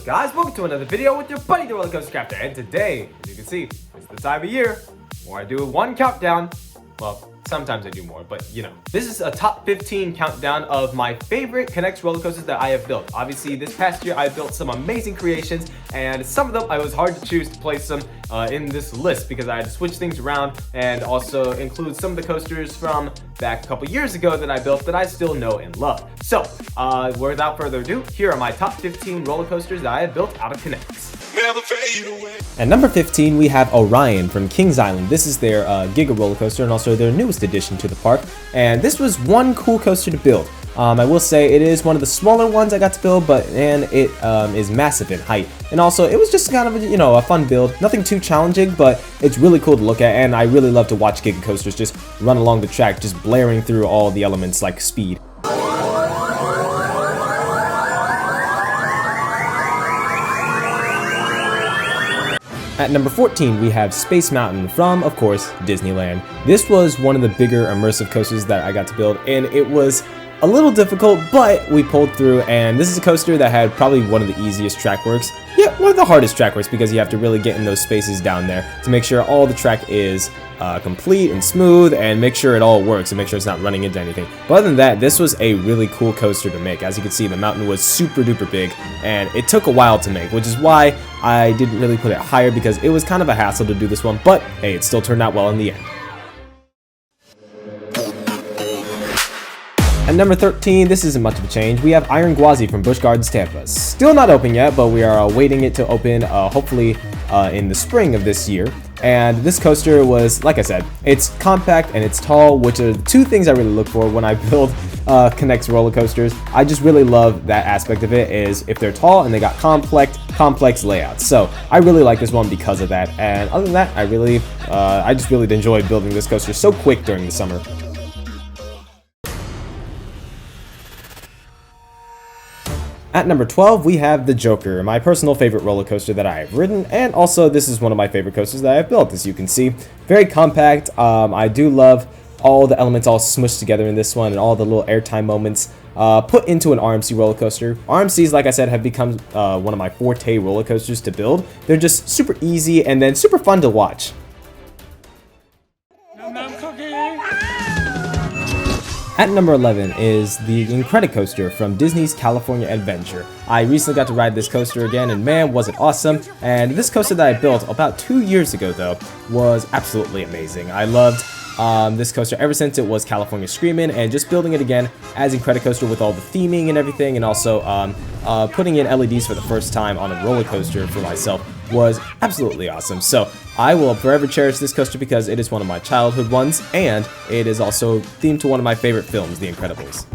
up guys, welcome to another video with your buddy the Roller Coaster Captain, and today, as you can see, it's the time of year where I do one countdown. Well, sometimes I do more, but you know. This is a top 15 countdown of my favorite NEX roller coasters that I have built. Obviously, this past year I built some amazing creations, and some of them I was hard to choose to place them in this list because I had to switch things around and also include some of the coasters from back a couple years ago that I built that I still know and love. So, without further ado, here are my top 15 roller coasters that I have built out of NEX. At number 15, we have Orion from Kings Island. This is their Giga roller coaster and also their newest addition to the park. And this was one cool coaster to build. I will say it is one of the smaller ones I got to build, but man, it is massive in height. And also, it was just kind of a fun build. Nothing too challenging, but it's really cool to look at. And I really love to watch Giga coasters just run along the track, just blaring through all the elements like speed. At number 14, we have Space Mountain from, of course, Disneyland. This was one of the bigger immersive coasters that I got to build, and it was a little difficult, but we pulled through, and this is a coaster that had probably one of the easiest track works. Yeah, one of the hardest track works because you have to really get in those spaces down there to make sure all the track is complete and smooth and make sure it all works and make sure it's not running into anything. But other than that, this was a really cool coaster to make. As you can see, the mountain was super duper big and it took a while to make, which is why I didn't really put it higher because it was kind of a hassle to do this one, but hey, it still turned out well in the end. At number 13, this isn't much of a change. We have Iron Gwazi from Busch Gardens, Tampa. Still not open yet, but we are awaiting it to open hopefully in the spring of this year. And this coaster was, like I said, it's compact and it's tall, which are two things I really look for when I build NEX roller coasters. I just really love that aspect of it, is if they're tall and they got complex layouts. So I really like this one because of that. And other than that, I just really enjoyed building this coaster so quick during the summer. At number 12, we have the Joker, my personal favorite roller coaster that I have ridden, and also this is one of my favorite coasters that I have built, as you can see. Very compact. I do love all the elements all smushed together in this one and all the little airtime moments put into an RMC roller coaster. RMCs, like I said, have become one of my forte roller coasters to build. They're just super easy and then super fun to watch. At number 11 is the Incredi Coaster from Disney's California Adventure. I recently got to ride this coaster again, and man, was it awesome. And this coaster that I built about 2 years ago, though, was absolutely amazing. I loved this coaster ever since it was California Screamin', and just building it again as Incredi Coaster with all the theming and everything, and also putting in LEDs for the first time on a roller coaster for myself was absolutely awesome. So I will forever cherish this coaster because it is one of my childhood ones, and it is also themed to one of my favorite films, The Incredibles.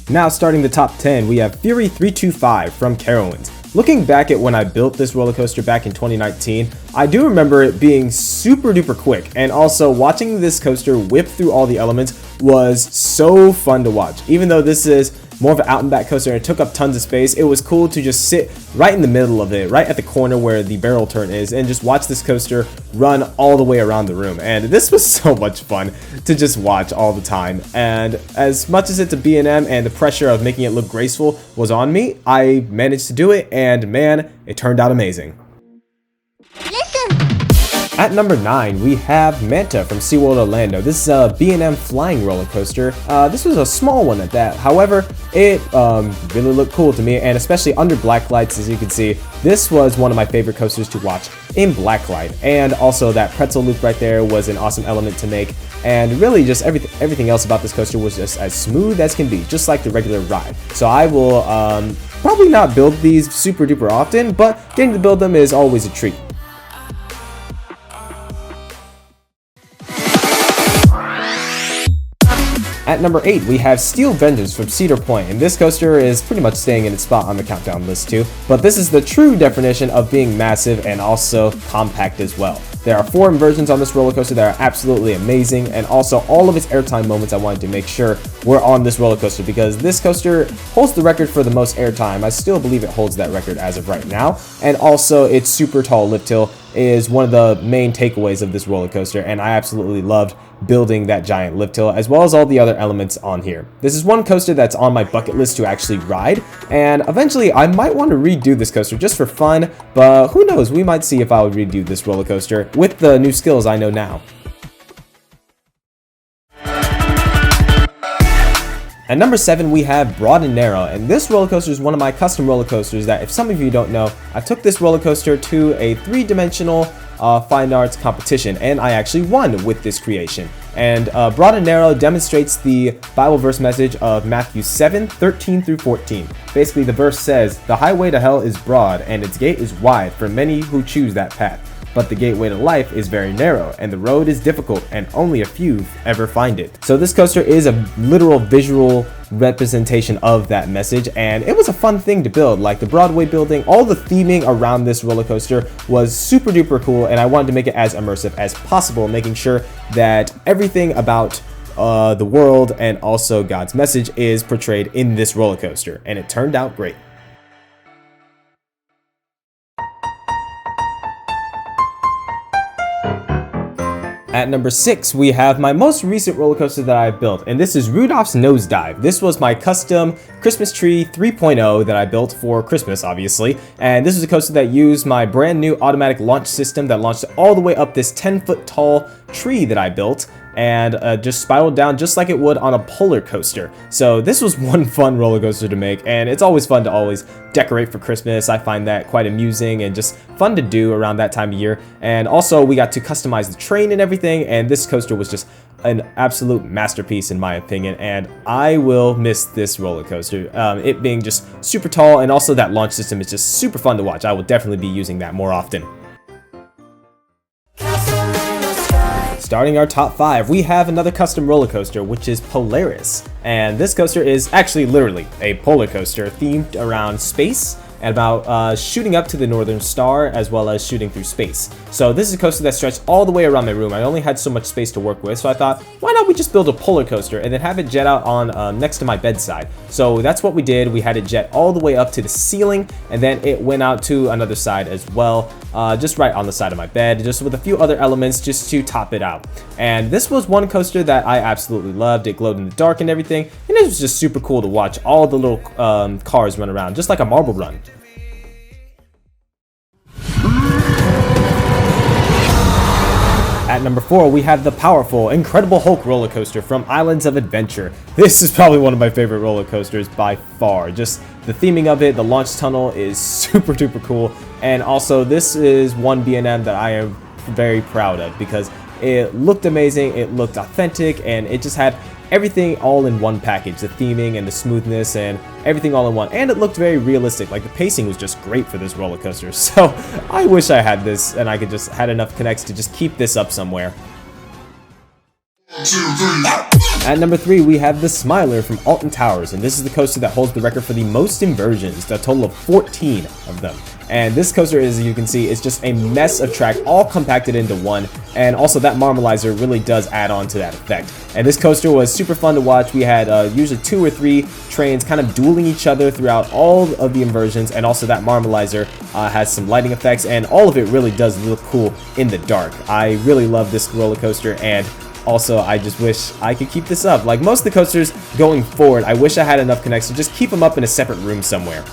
Now starting the top 10, we have Fury 325 from Carowinds. Looking back at when I built this roller coaster back in 2019, I do remember it being super duper quick, and also watching this coaster whip through all the elements was so fun to watch. Even though this is more of an out and back coaster and it took up tons of space, it was cool to just sit right in the middle of it, right at the corner where the barrel turn is, and just watch this coaster run all the way around the room. And this was so much fun to just watch all the time. And as much as it's a B&M and the pressure of making it look graceful was on me, I managed to do it, and man, it turned out amazing. At number 9, we have Manta from SeaWorld Orlando. This is a B&M flying roller coaster. This was a small one at that. However, it really looked cool to me, and especially under black lights, as you can see, this was one of my favorite coasters to watch in black light. And also that pretzel loop right there was an awesome element to make. And really just everything else about this coaster was just as smooth as can be, just like the regular ride. So I will probably not build these super duper often, but getting to build them is always a treat. At number 8, we have Steel Vengeance from Cedar Point, and this coaster is pretty much staying in its spot on the countdown list too, but this is the true definition of being massive and also compact as well. There are 4 inversions on this roller coaster that are absolutely amazing, and also all of its airtime moments I wanted to make sure were on this roller coaster because this coaster holds the record for the most airtime. I still believe it holds that record as of right now, and also its super tall lift hill is one of the main takeaways of this roller coaster, and I absolutely loved building that giant lift hill as well as all the other elements on here. This is one coaster that's on my bucket list to actually ride, and eventually I might want to redo this coaster just for fun, but who knows, we might see if I would redo this roller coaster with the new skills I know now. At number 7, we have Broad and Narrow, and this roller coaster is one of my custom roller coasters that, if some of you don't know, I took this roller coaster to a 3-dimensional fine arts competition, and I actually won with this creation. And Broad and Narrow demonstrates the Bible verse message of Matthew 7:13-14. Basically, the verse says, "The highway to hell is broad, and its gate is wide for many who choose that path. But the gateway to life is very narrow, and the road is difficult, and only a few ever find it." So this coaster is a literal visual representation of that message, and it was a fun thing to build. Like the Broadway building, all the theming around this roller coaster was super duper cool, and I wanted to make it as immersive as possible, making sure that everything about the world and also God's message is portrayed in this roller coaster, and it turned out great. At number 6, we have my most recent roller coaster that I built, and this is Rudolphs Nosedive. This was my custom Christmas tree 3.0 that I built for Christmas, obviously, and this is a coaster that used my brand new automatic launch system that launched all the way up this 10-foot tall tree that I built, and just spiraled down just like it would on a polar coaster. So this was one fun roller coaster to make, and it's always fun to always decorate for Christmas. I find that quite amusing and just fun to do around that time of year. And also we got to customize the train and everything, and this coaster was just an absolute masterpiece in my opinion, and I will miss this roller coaster. It being just super tall, and also that launch system is just super fun to watch. I will definitely be using that more often. Starting our top 5, we have another custom roller coaster, which is Polaris. And this coaster is actually literally a polar coaster themed around space and about shooting up to the Northern Star as well as shooting through space. So this is a coaster that stretched all the way around my room. I only had so much space to work with, so I thought, why not we just build a polar coaster and then have it jet out on next to my bedside. So that's what we did. We had it jet all the way up to the ceiling, and then it went out to another side as well, just right on the side of my bed, just with a few other elements just to top it out. And this was one coaster that I absolutely loved. It glowed in the dark and everything, and it was just super cool to watch all the little cars run around, just like a marble run. At number 4, we have the powerful Incredible Hulk roller coaster from Islands of Adventure. This is probably one of my favorite roller coasters by far. Just the theming of it, the launch tunnel is super duper cool, and also this is one B&M that I am very proud of because it looked amazing, it looked authentic, and it just had everything all in one package, the theming and the smoothness and everything all in one, and it looked very realistic. Like the pacing was just great for this roller coaster. So I wish I had this and I could just had enough connects to just keep this up somewhere. At number 3, we have the Smiler from Alton Towers, and this is the coaster that holds the record for the most inversions, a total of 14 of them. And this coaster, as you can see, is just a mess of track all compacted into one, and also that marmalizer really does add on to that effect. And this coaster was super fun to watch. We had usually 2 or 3 trains kind of dueling each other throughout all of the inversions, and also that marmalizer has some lighting effects, and all of it really does look cool in the dark. I really love this roller coaster, and also, I just wish I could keep this up. Like most of the coasters going forward, I wish I had enough connects to just keep them up in a separate room somewhere.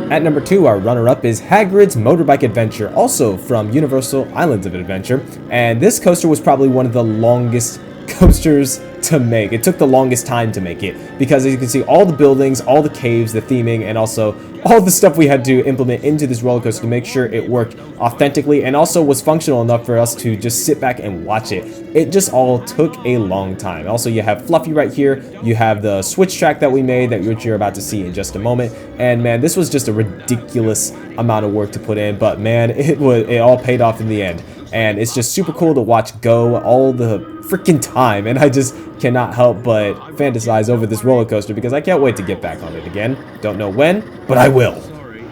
At number 2, our runner-up is Hagrid's Motorbike Adventure, also from Universal Islands of Adventure. And this coaster was probably one of the longest coasters to make. It took the longest time to make it because, as you can see, all the buildings, all the caves, the theming, and also all the stuff we had to implement into this roller coaster to make sure it worked authentically and also was functional enough for us to just sit back and watch it. It just all took a long time. Also, you have Fluffy right here. You have the switch track that we made that you're about to see in just a moment. And man, this was just a ridiculous amount of work to put in, but man, it all paid off in the end. And it's just super cool to watch go all the freaking time, and I just cannot help but fantasize over this roller coaster because I can't wait to get back on it again. Don't know when, but I will.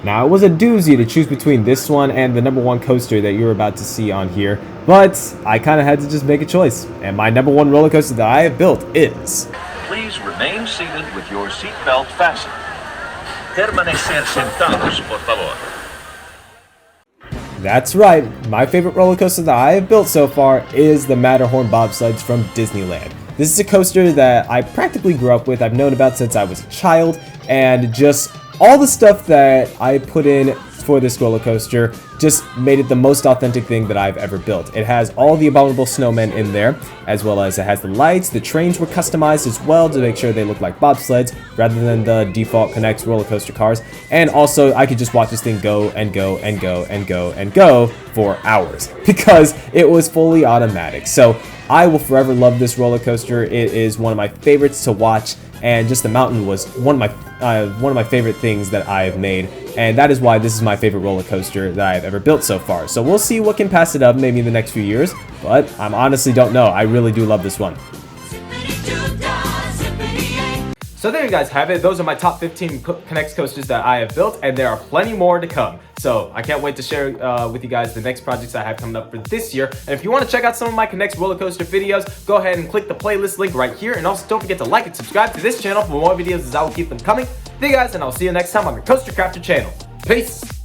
Now, it was a doozy to choose between this one and the number 1 coaster that you're about to see on here, but I kind of had to just make a choice, and my number 1 roller coaster that I have built is... Please remain seated with your seatbelt fastened. Permanecer sentados, por favor. That's right, my favorite roller coaster that I have built so far is the Matterhorn bobsleds from Disneyland. This is a coaster that I practically grew up with. I've known about since I was a child, and just all the stuff that I put in for this roller coaster just made it the most authentic thing that I've ever built. It has all the abominable snowmen in there, as well as it has the lights. The trains were customized as well to make sure they look like bobsleds rather than the default Connects roller coaster cars. And also, I could just watch this thing go and go and go and go and go for hours because it was fully automatic. So I will forever love this roller coaster. It is one of my favorites to watch, and just the mountain was one of my favorite things that I've made, and that is why this is my favorite roller coaster that I've ever built so far. So we'll see what can pass it up maybe in the next few years, but I honestly don't know. I really do love this one. So there you guys have it. Those are my top 15 Connects coasters that I have built, and there are plenty more to come. So I can't wait to share with you guys the next projects I have coming up for this year. And if you want to check out some of my Connects roller coaster videos, go ahead and click the playlist link right here. And also don't forget to like and subscribe to this channel for more videos, as I will keep them coming. Thank you guys, and I'll see you next time on the Coaster Crafter channel. Peace!